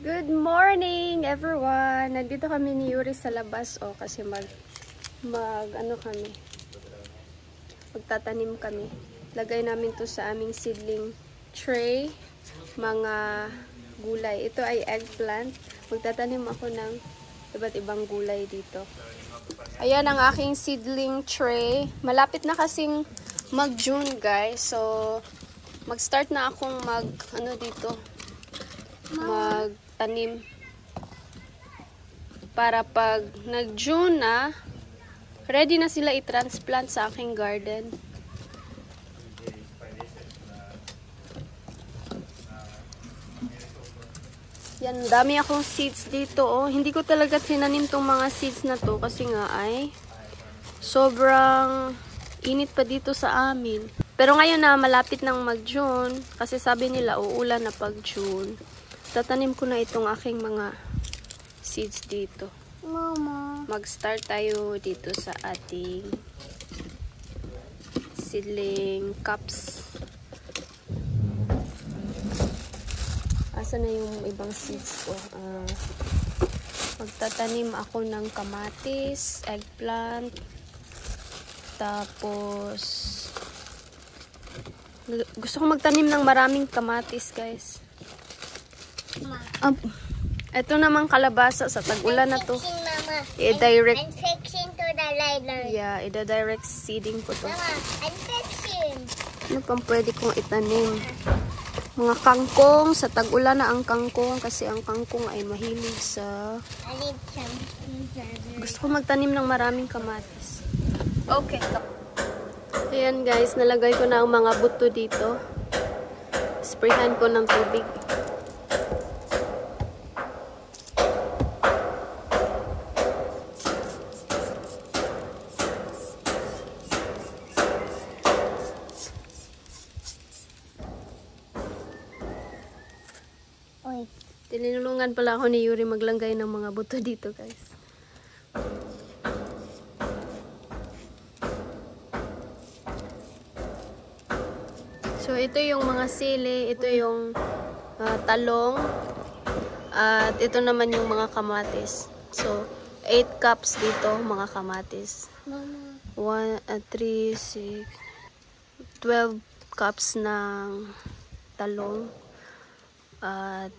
Good morning everyone! Nandito kami ni Yuri sa labas kasi magtatanim kami. Lagay namin to sa aming seedling tray, mga gulay. Ito ay eggplant. Magtatanim ako ng iba't ibang gulay dito. Ayan ang aking seedling tray. Malapit na kasing mag-June guys. So mag-start na akong magtanim para pag nag-June na, ready na sila i-transplant sa aking garden. Yan, dami akong seeds dito Hindi ko talaga tinanim tong mga seeds na to kasi nga ay sobrang init pa dito sa amin. Pero ngayon na malapit ng mag-June, kasi sabi nila uulan na pag June, tatanim ko na itong aking mga seeds dito. Mama. Mag-start tayo dito sa ating seedling cups. Asa na yung ibang seeds ko? Magtatanim ako ng kamatis, eggplant, tapos gusto ko magtanim ng maraming kamatis guys. Ito naman kalabasa sa tag-ulan na to. I-direct. I'm fixing to the lighter. Yeah, i-direct seeding ko to. Mama, I'm fixing. Ano pang pwede kong itanim? Mga kangkong. Sa tag-ulan na ang kangkong kasi ang kangkong ay mahilig sa... Gusto ko magtanim ng maraming kamatis. Okay. Ayan guys, nalagay ko na ang mga buto dito. Sprayhan ko ng tubig. Oy. Tinulungan pala ako ni Yuri maglagay ng mga buto dito guys. So, ito yung mga sili, ito yung talong, at ito naman yung mga kamatis. So, 8 cups dito, mga kamatis. Mama. 3, 6, 12 cups ng talong, at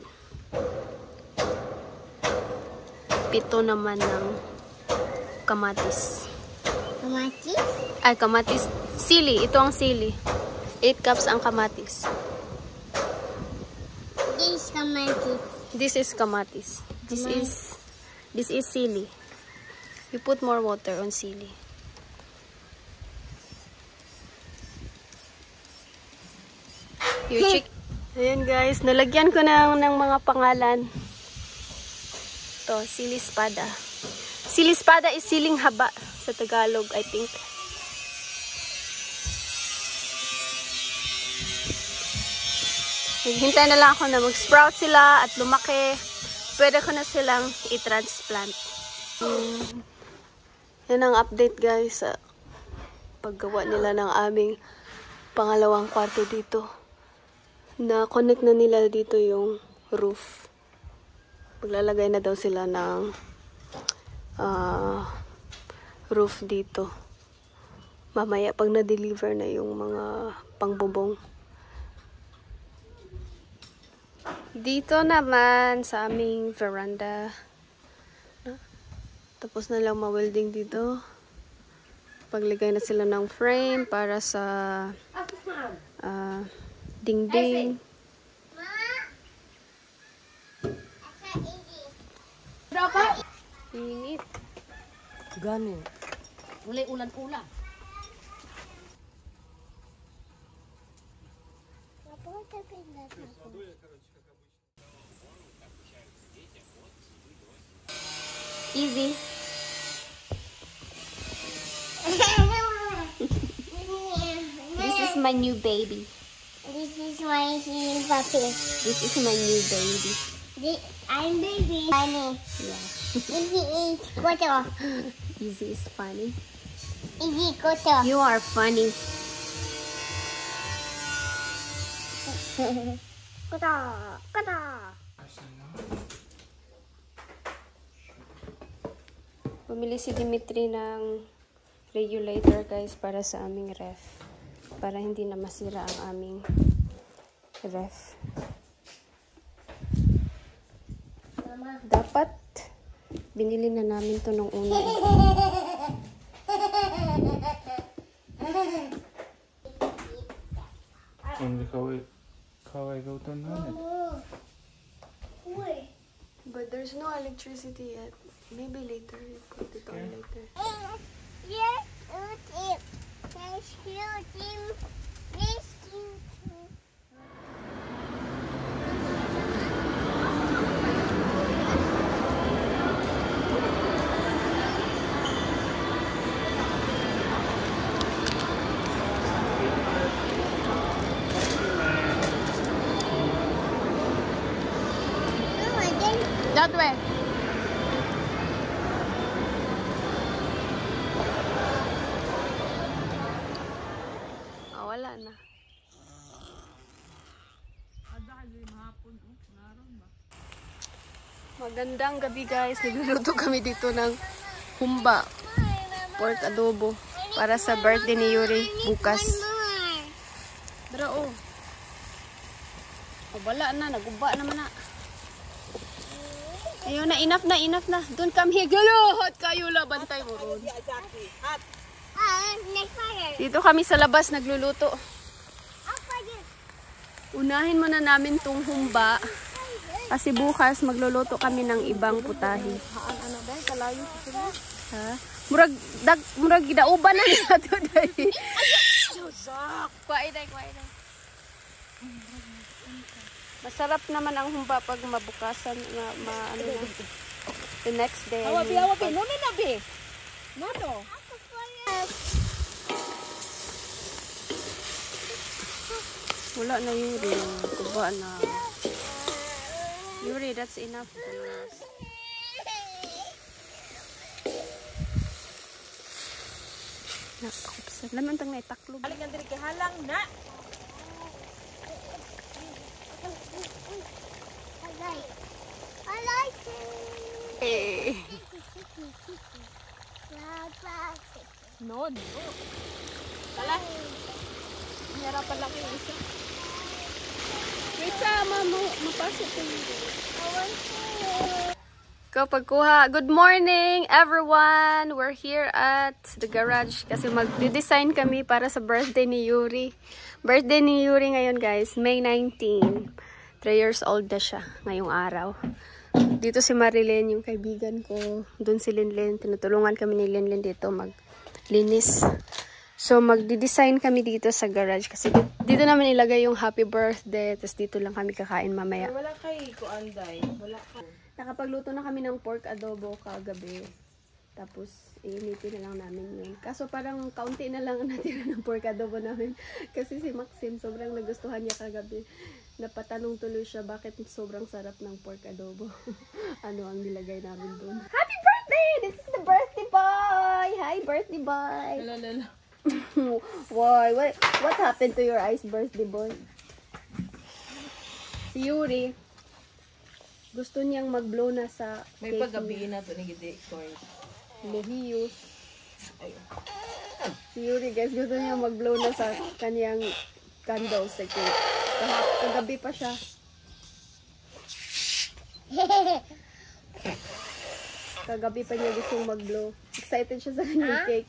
7 naman ng kamatis. Kamatis? Ay, kamatis. Sili, ito ang sili. 8 cups ang kamatis. This kamatis. This is kamatis. This is sili. You put more water on sili. You check. Ayan guys, nalagyan ko ng mga pangalan. To, sili espada. Sili espada is siling haba sa Tagalog, I think. Hintay na lang ako na mag-sprout sila at lumaki. Pwede ko na silang i-transplant. Yan ang update guys sa paggawa nila ng aming pangalawang kwarto dito. Na-connect na nila dito yung roof. Maglalagay na daw sila ng roof dito. Mamaya pag na-deliver na yung mga pangbubong. Dito naman sa aming veranda. Tapos na lang ma-welding dito. Paglagay na sila ng frame para sa dingding. Init. Gani. Uli ulan-ulan. Easy. This is my new baby. This is my puppy. This is my new baby. I'm baby. Funny. Yeah. Easy is koto. Easy is funny. Easy koto. You are funny. Koto. Koto. Bumili si Dimitri ng regulator guys para sa aming ref. Para hindi na masira ang aming ref. Dapat binili na namin to nung una. But there's no electricity yet. Maybe later. You put it on later. Yes, YouTube. Yes, YouTube. Yes, YouTube. That way. Wala na. Magandang gabi guys. Nagluluto kami dito ng humba. Pork adobo. Para sa birthday ni Yuri bukas. Dara oh. Wala na. Naguba naman na. Ayun na. Enough na. Doon kami. Galahat kayo labantay mo ron. Dito kami sa labas nagluluto. Unahin muna namin tong humba. Kasi bukas magluluto kami ng ibang putahe. Ha? Murag gidauban na nato dai. Kuwai dai. Masarap naman ang humba pag mabukasan na ano na. The next day. Hawabi. No, na be. No. Wala na Yuri. Kuba na. Yuri, that's enough. Nakakupsan. Laman tang naitaklo. Aling ang diri kay halang na. I like it. Eh. No. Wala. Hirapan lang yung isa. Wait sa mapasok ko yun. Pagkuha. Good morning everyone! We're here at the garage kasi mag-design kami para sa birthday ni Yuri. Birthday ni Yuri ngayon guys, May 19. 3 years old na siya ngayong araw. Dito si Marilyn, yung kaibigan ko. Doon si Linlin. Tinutulungan kami ni Linlin dito maglinis. So, magdi-design kami dito sa garage kasi dito namin ilagay yung happy birthday. Tapos dito lang kami kakain mamaya. Wala kay kuanday. Wala ka. Nakapagluto na kami ng pork adobo kagabi. Tapos, iinitin na lang namin yun. Kaso parang kaunti na lang natira ng pork adobo namin. Kasi si Maxim, sobrang nagustuhan niya kagabi. Napatanong tuloy siya bakit sobrang sarap ng pork adobo. Ano ang nilagay namin doon. Happy birthday! This is the birthday boy! Hi, birthday boy! Lala. Why? What happened to your eyes, birthday boy? Si Yuri, gusto niyang mag-blow na sa May cake paggabi na to ni Gide Coin. Mohiyos. Si Yuri guys, gusto niya mag-blow na sa kanyang candles sa cake. Kagabi pa siya. Kagabi pa niya gustong mag-blow. Excited siya sa kanyang cake.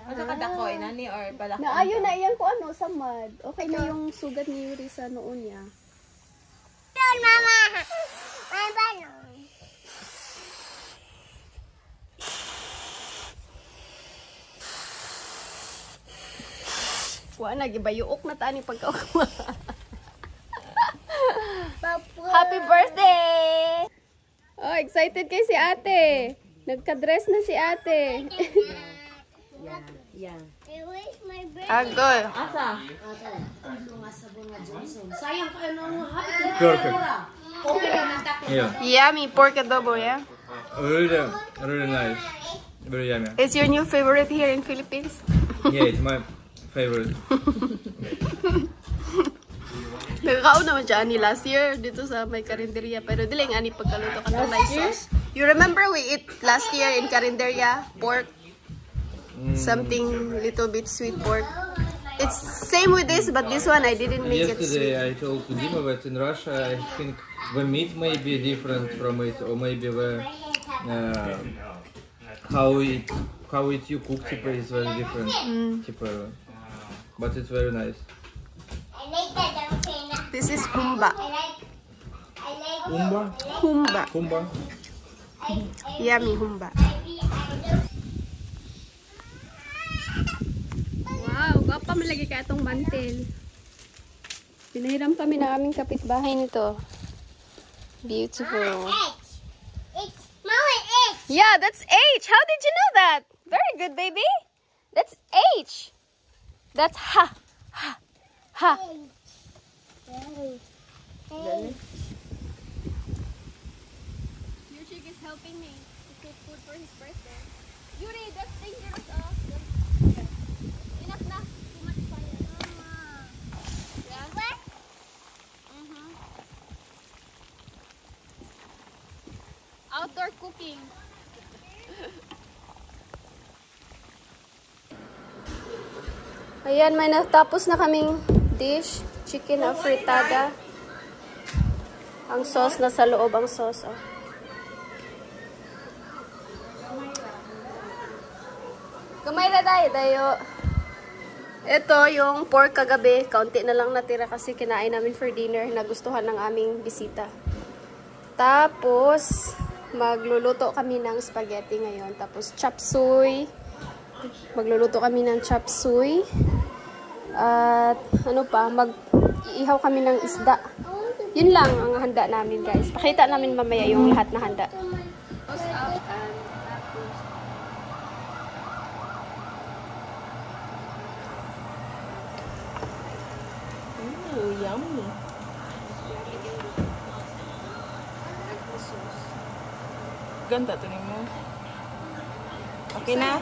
Ano ka dakoy, nani or palaki? Naayon na iyan ko ano, sa mud. Okay na yung sugat ni Yuri sa noon niya. Mama. My balloon. Wala, gibayuok na tani pagkakuha. Happy birthday! Oh, excited kay si ate. Nagka-dress na si ate. Yan. Where's my birthday? Agol. Asa? Sayang kayo nung happy Perfect. okay naman takot. Yeah, Yummy pork adobo, yeah? really nice. Very yummy. It's your new favorite here in Philippines? Yeah, it's my favorite. Nagkakaon naman siya ani last year dito sa may karinderya. Pero dili nga ani pagkaluto ka ng may sauce. You remember we ate last year in Carinderia pork? Something little bit sweet pork. It's same with this, but this one I didn't make it sweet. Yesterday I told to Dima that in Russia I think the meat may be different from it, or maybe the how it you cook is very different. But it's very nice. This is humba. Humba? Humba. Humba? Yummy humba. Wow, gapa malagi ka itong mantel. Pinahiram kami ng aming kapitbahay nito. Beautiful. Yeah, that's H. How did you know that? Very good, baby. That's H. That's ha. Ha. Ha. Your chick is helping me to cook food for his birthday. Yuri, that's dangerous. Enough na. Too much fire. Yeah. What? Outdoor cooking. Ayan, may natapos na kaming dish. Chicken afritada. Ang sauce na sa loob, ang sauce. Oh. Kamay na tayo. Ito yung pork kagabi. Kaunti na lang natira kasi kinain namin for dinner. Nagustuhan ng aming bisita. Tapos, magluluto kami ng spaghetti ngayon. Tapos, chop suey. Magluluto kami ng chop suey. At, ano pa, mag-iihaw kami ng isda. Yun lang ang handa namin, guys. Pakita namin mamaya yung lahat na handa. Yummy. Ganda to mo. Okay na?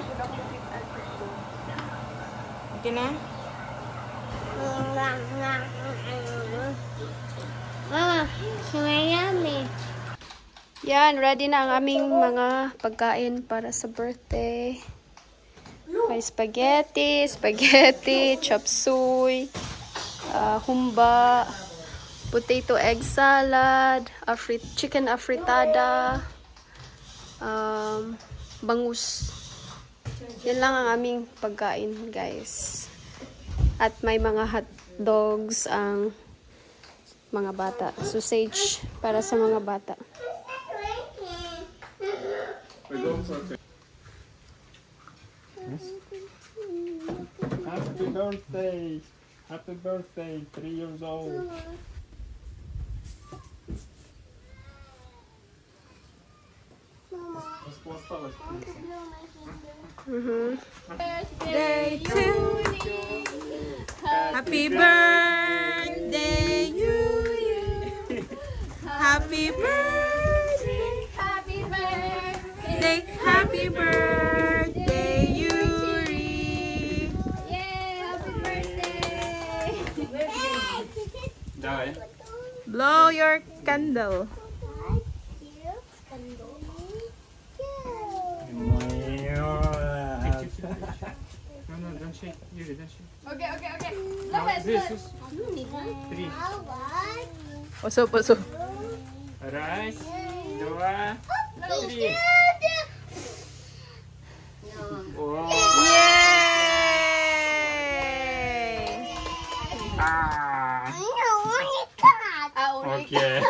Okay na? Mama, yummy. Yan, ready na ang aming mga pagkain para sa birthday. May spaghetti, chop suey, humba, potato egg salad, chicken afritada, bangus. Yan lang ang aming pagkain, guys. At may mga hot dogs ang mga bata. Sausage para sa mga bata. Happy birthday! Happy birthday! 3 years old. Day to you. Happy birthday, you. Happy birthday. Happy birthday. Happy birthday, Yuri. Yay! Happy birthday! Die. Blow your candle. No, don't shake. Yuri, don't shake. Okay. Now, this is 3. Puso. Rise, 2, 3. Wow. Yay! Ah. Okay.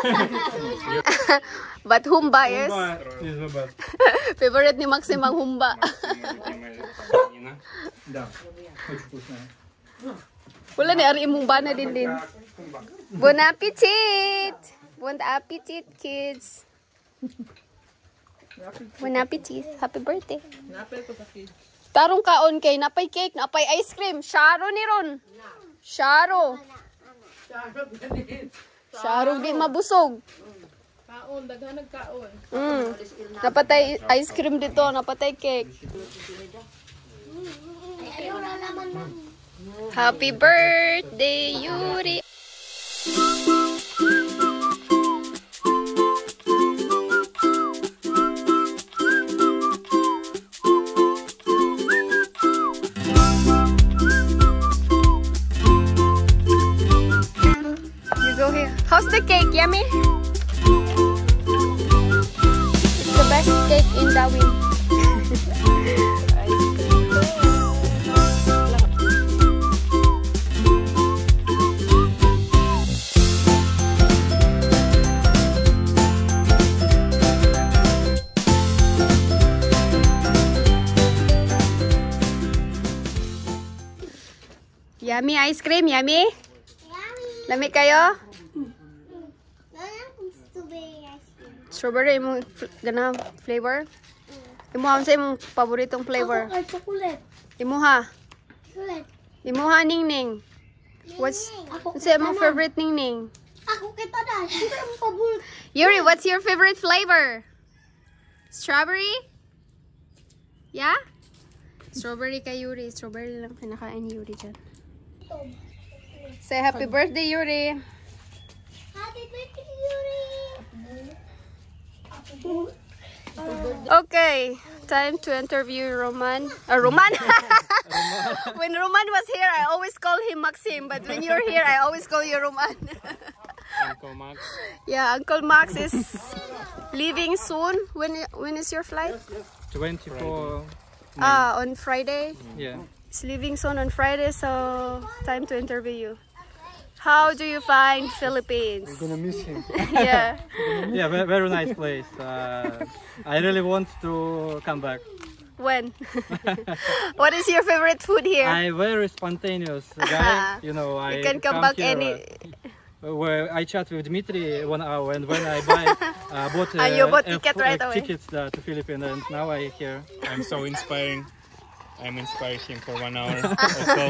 But humba is Is the best. favorite ni Maxim ang humba. Да, очень вкусная. Wala ni ari imong bana din. Bon appetit! Bon appetit, kids! Bon appetit! Happy birthday! Tarong kaon kay napay cake, napay ice cream. Sharo ni ron. Sharo. Sharo din mabusog. Kaon, daghan nagkaon. Napatay ice cream dito, napatay cake. Happy birthday, Yuri! Yummy ice cream, yummy? Yummy. Lami kayo? Strawberry ice cream. Strawberry imong gana flavor? Imuha sa imong paboritong flavor. Ako chocolate. Imuha. Chocolate. Imuha Ningning. What's sa imong favorite Ningning? Ako kita na. Sino ang paborito? Yuri, what's your favorite flavor? Strawberry? Yeah? Strawberry kay Yuri. Strawberry lang pinakain ni Yuri dyan. Say happy birthday, Yuri. Happy birthday, Yuri. Okay, time to interview Roman. Roman? When Roman was here, I always call him Maxim. But when you're here, I always call you Roman. Uncle Max. Yeah, Uncle Max is leaving soon. When is your flight? 24. On Friday. Yeah. He's leaving soon on Friday, so time to interview you. How do you find Philippines? Gonna miss him. Yeah. Yeah, very nice place. I really want to come back. When? What is your favorite food here? I'm very spontaneous guy. You know, I You can come back here, any. Where I chat with Dmitry 1 hour, and when I bought You bought ticket right away. tickets to Philippines, and now I here. I'm so inspiring. I'm inspiring him for 1 hour or so.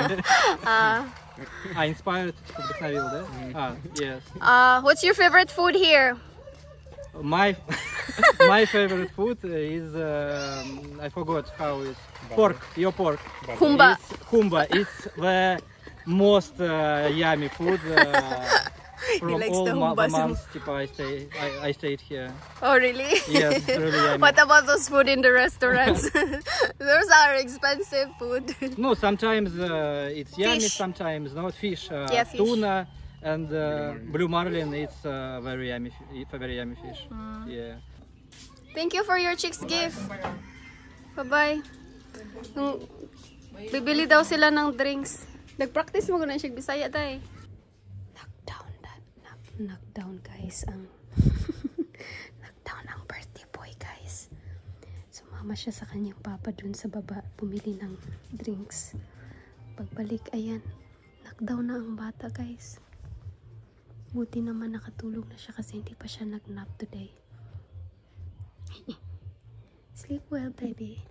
I inspired вдохновил, да? Yes. What's your favorite food here? My favorite food is I forgot how it's pork. Your pork. Humba. It's humba. It's the most yummy food from likes all the humba so months. I stayed here. Oh, really? Yes, it's really yummy. What about those food in the restaurants? Those are expensive food. No, sometimes it's yummy, Fish. sometimes not. Fish, Yeah, fish. tuna, and blue marlin. It's very yummy fish. Yeah. Thank you for your chicks gift. Bye-bye. Bibili daw sila ng drinks. Nag-practice mo ko na siya Bisaya tayo. Knockdown guys ang knockdown ang birthday boy guys. Sumama siya sa kanyang papa dun sa baba bumili ng drinks. Pagbalik ayan knockdown na ang bata guys. Buti naman nakatulog na siya kasi hindi pa siya nag-nap today. Sleep well baby.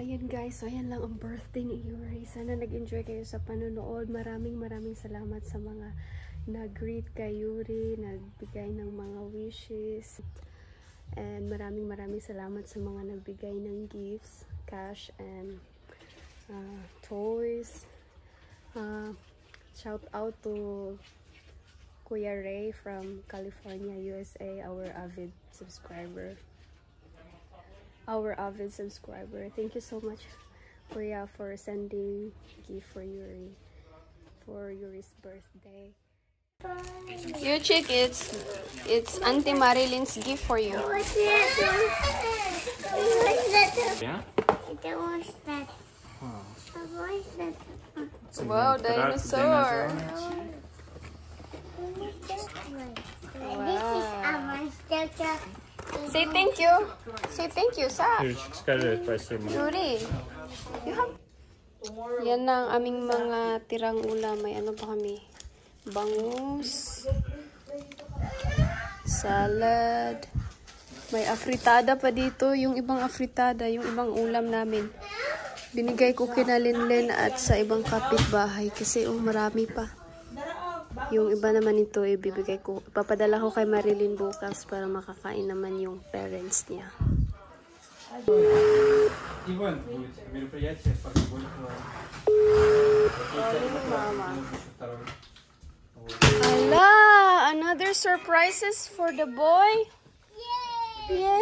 Ayan guys, so ayan lang ang birthday ni Yuri. Sana nag-enjoy kayo sa panonood. Maraming salamat sa mga nag-greet kay Yuri, nagbigay ng mga wishes. And maraming salamat sa mga nagbigay ng gifts, cash and toys. Shout out to Kuya Ray from California, USA, our avid subscriber. Thank you so much, Kuya, for sending gift for Yuri for Yuri's birthday. Your chick, it's Auntie Marilyn's gift for you. What's that? What's that? Yeah? What's that? What's that? Wow, dinosaur. This is a monster truck. Say thank you. Say thank you, Sa. Скажи спасибо. Yuri. You have... Yan ang aming mga tirang ulam. May ano pa kami? Bangus. Salad. May afritada pa dito. Yung ibang afritada, yung ibang ulam namin. Binigay ko kina Linlin at sa ibang kapitbahay kasi marami pa. Yung iba naman ito, ibibigay ko. Ipapadala ko kay Marilyn bukas para makakain naman yung parents niya. Ивент будет, мероприятие футбольного. Hala! Another surprises for the boy? Yay!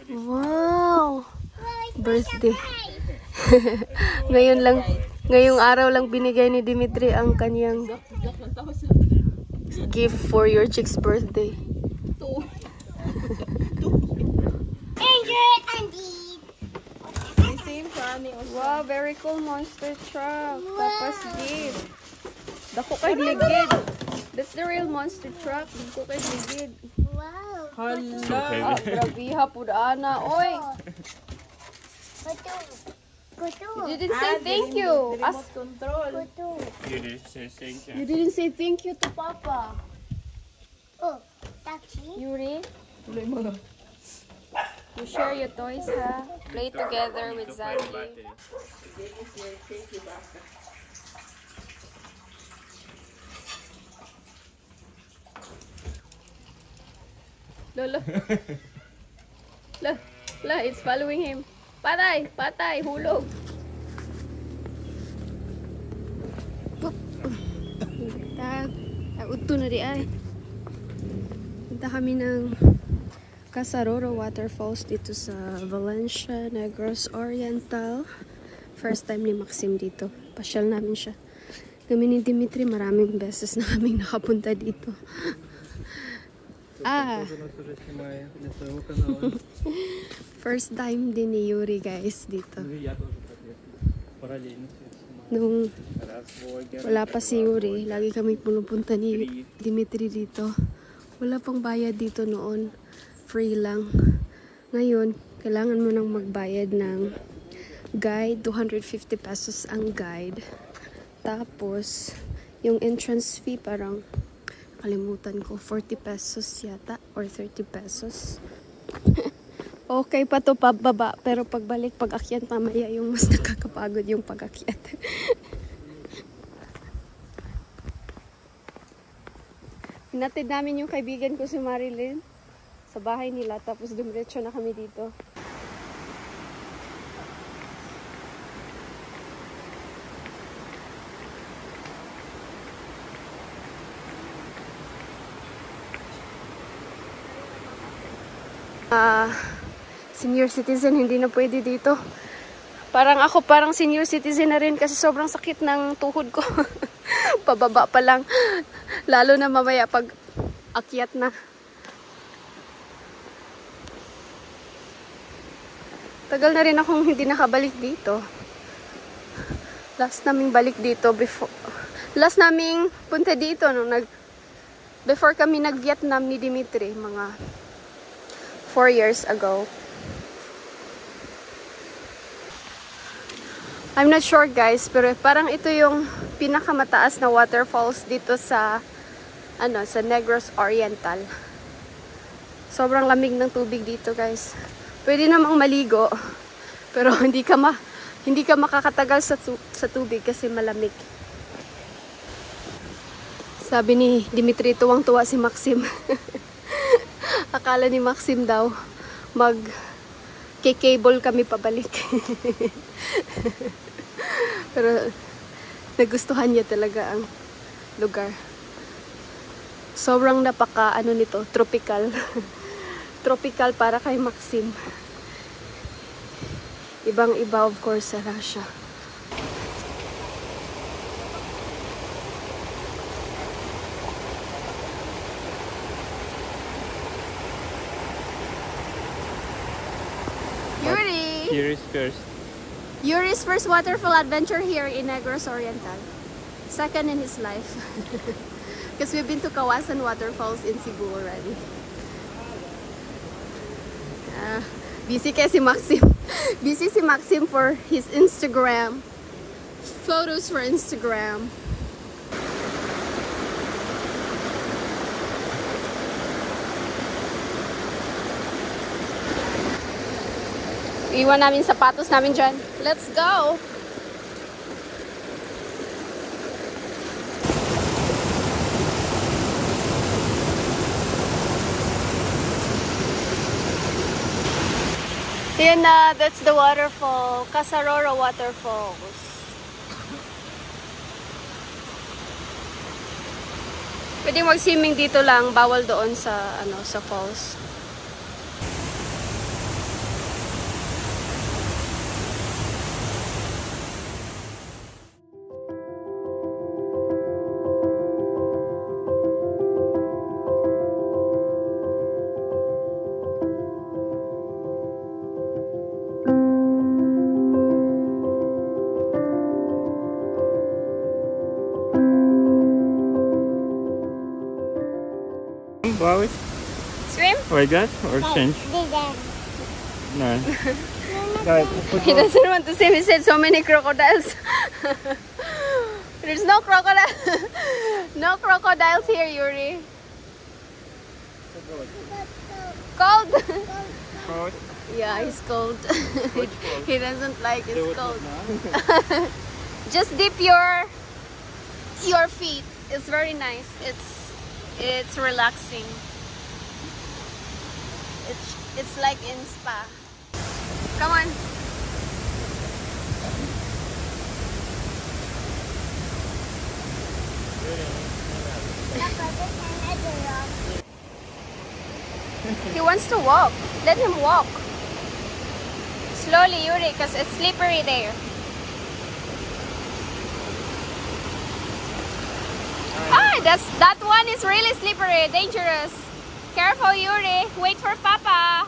Wow! Birthday. Ngayong araw lang binigay ni Dimitri ang kanyang gift for your chick's birthday. Wow, very cool monster truck. Tapos gift. Dako kay ligid. That's the real monster truck. Dako kay ligid. Wow. Hala, grabe hapud ana. Oy. You didn't say thank you. Control. You did say thank You you. didn't say thank you to Papa. Oh, taxi. Yuri, you share your toys, ha? Play together with Zandy. Lolo. La, it's following him. Patay, patay, hulog. Uto na di ay. Punta kami ng Casaroro Waterfalls dito sa Valencia, Negros Oriental. First time ni Maxim dito. Pasyal namin siya. Kami ni Dimitri, maraming beses na kaming nakapunta dito. Уже снимаю для своего канала. First time din ni Yuri, guys, dito. Ну и я тоже параллельно все снимаю. Nung Раз блогер. wala pa si Yuri, lagi kami pupunta ni Dimitri dito. Wala pang bayad dito noon. Free lang. Ngayon, kailangan mo nang magbayad ng guide. 250 pesos ang guide. Tapos, yung entrance fee parang kalimutan ko, 40 pesos yata or 30 pesos. Okay pa to pababa, pero pagbalik, pag-akyat mamaya yung mas nakakapagod yung pag-akyat. Hinatid namin yung kaibigan ko si Marilyn sa bahay nila, tapos dumiretso na kami dito. Senior citizen, hindi na pwede dito. Parang ako, parang senior citizen na rin kasi sobrang sakit ng tuhod ko. Pababa pa lang. Lalo na mamaya pag akyat na. Tagal na rin akong hindi nakabalik dito. Last naming balik dito before. Last naming punta dito nung before kami nag-Vietnam ni Dimitri, mga 4 years ago. I'm not sure, guys, pero parang ito yung pinakamataas na waterfalls dito sa sa Negros Oriental. Sobrang lamig ng tubig dito, guys. Pwede namang maligo, pero hindi ka makakatagal sa tubig kasi malamig. Sabi ni Dimitri, tuwang-tuwa si Maxim. Akala ni Maxim daw mag-cable kami pabalik. Pero nagustuhan niya talaga ang lugar. Sobrang nito, tropical. Tropical para kay Maxim. Ibang-iba, of course, sa Russia. Yuri! Here is first. Yuri's first waterfall adventure here in Negros Oriental. Second in his life. Because we've been to Kawasan Waterfalls in Cebu already. Busy kasi si Maxim. Busy si Maxim for his Instagram. Photos for Instagram. Iwan namin sapatos namin dyan. Let's go! Yan na, that's the waterfall. Casaroro Waterfalls. Pwede mag-swimming dito lang, bawal doon sa sa falls. Wow, Swim? like that or change? No. Right, put He doesn't want to swim. He said so many crocodiles. There's no crocodile. No crocodiles here, Yuri. Cold. coat. Yeah, he's cold. He doesn't like it's cold. Just dip your feet. It's very nice. It's relaxing. It's like in spa. Come on. He wants to walk. Let him walk. Slowly, Yuri, because it's slippery there. Ah, that one is really slippery, dangerous. Careful, Yuri. Wait for Papa.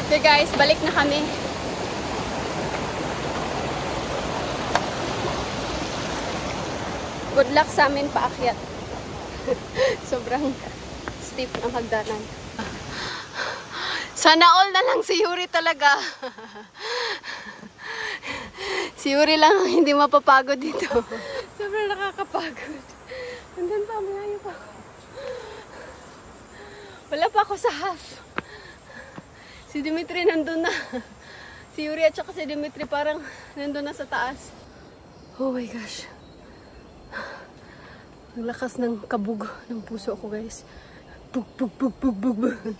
Okay guys, balik na kami. Good luck sa amin paakyat. Sobrang steep ang hagdanan. Sana all na lang si Yuri talaga. Si Yuri lang ang hindi mapapagod dito. Sobrang nakakapagod. Andun pa, malayo pa. Wala pa ako sa half. Si Dimitri nandun na. Si Yuri at saka si Dimitri parang nandun na sa taas. Oh my gosh. Ang lakas ng kabog ng puso ko, guys. Bug, bug, bug, bug, bug, bug.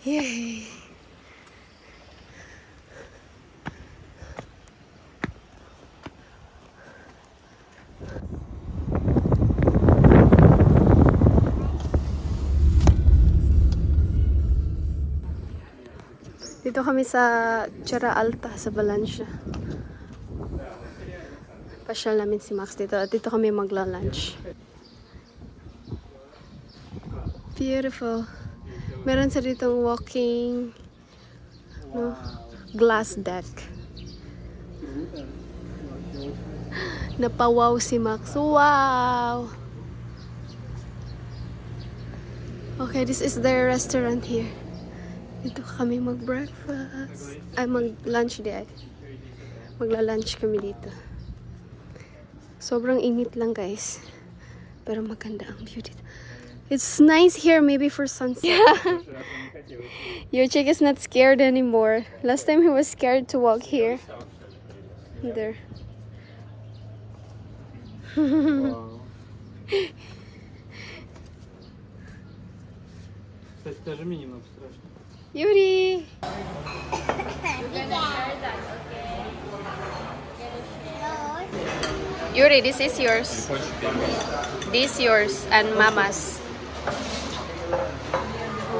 Yay! Dito kami sa Tierra Alta, sa Valencia. Pasyal namin si Max dito. At dito kami magla-lunch. Beautiful. Meron sa ditong walking glass deck. Napawaw si Max. Wow! Okay, this is their restaurant here. Dito kami mag-breakfast. Ay, mag-lunch di ay. Magla-lunch kami dito. Sobrang init lang, guys. Pero maganda ang view dito. It's nice here, maybe for sunset. Yeah. Your chick is not scared anymore. Last time he was scared to walk here. There. Wow. Кстати, даже мне немного страшно. Yuri! Yuri, this is yours. This yours and Mama's.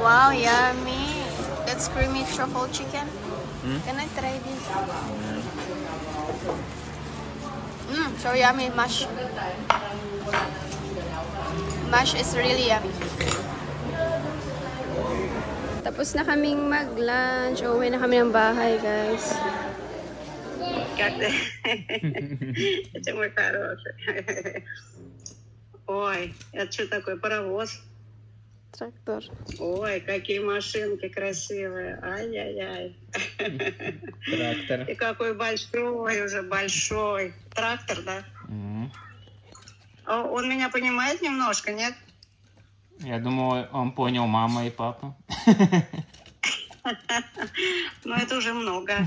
Wow, yummy. That's creamy truffle chicken. Can I try this? So yummy. Mash. Mash is really yummy. Tapos na kaming mag-lunch. Uwi na kami ng bahay, guys. Это мой хороший. Ой, это что такое, паровоз? Трактор. Ой, какие машинки красивые. Ай-яй-яй. Трактор. И какой большой уже, большой. Трактор, да? Он меня понимает немножко, нет? Я думал, он понял мама и папа. Но это уже много.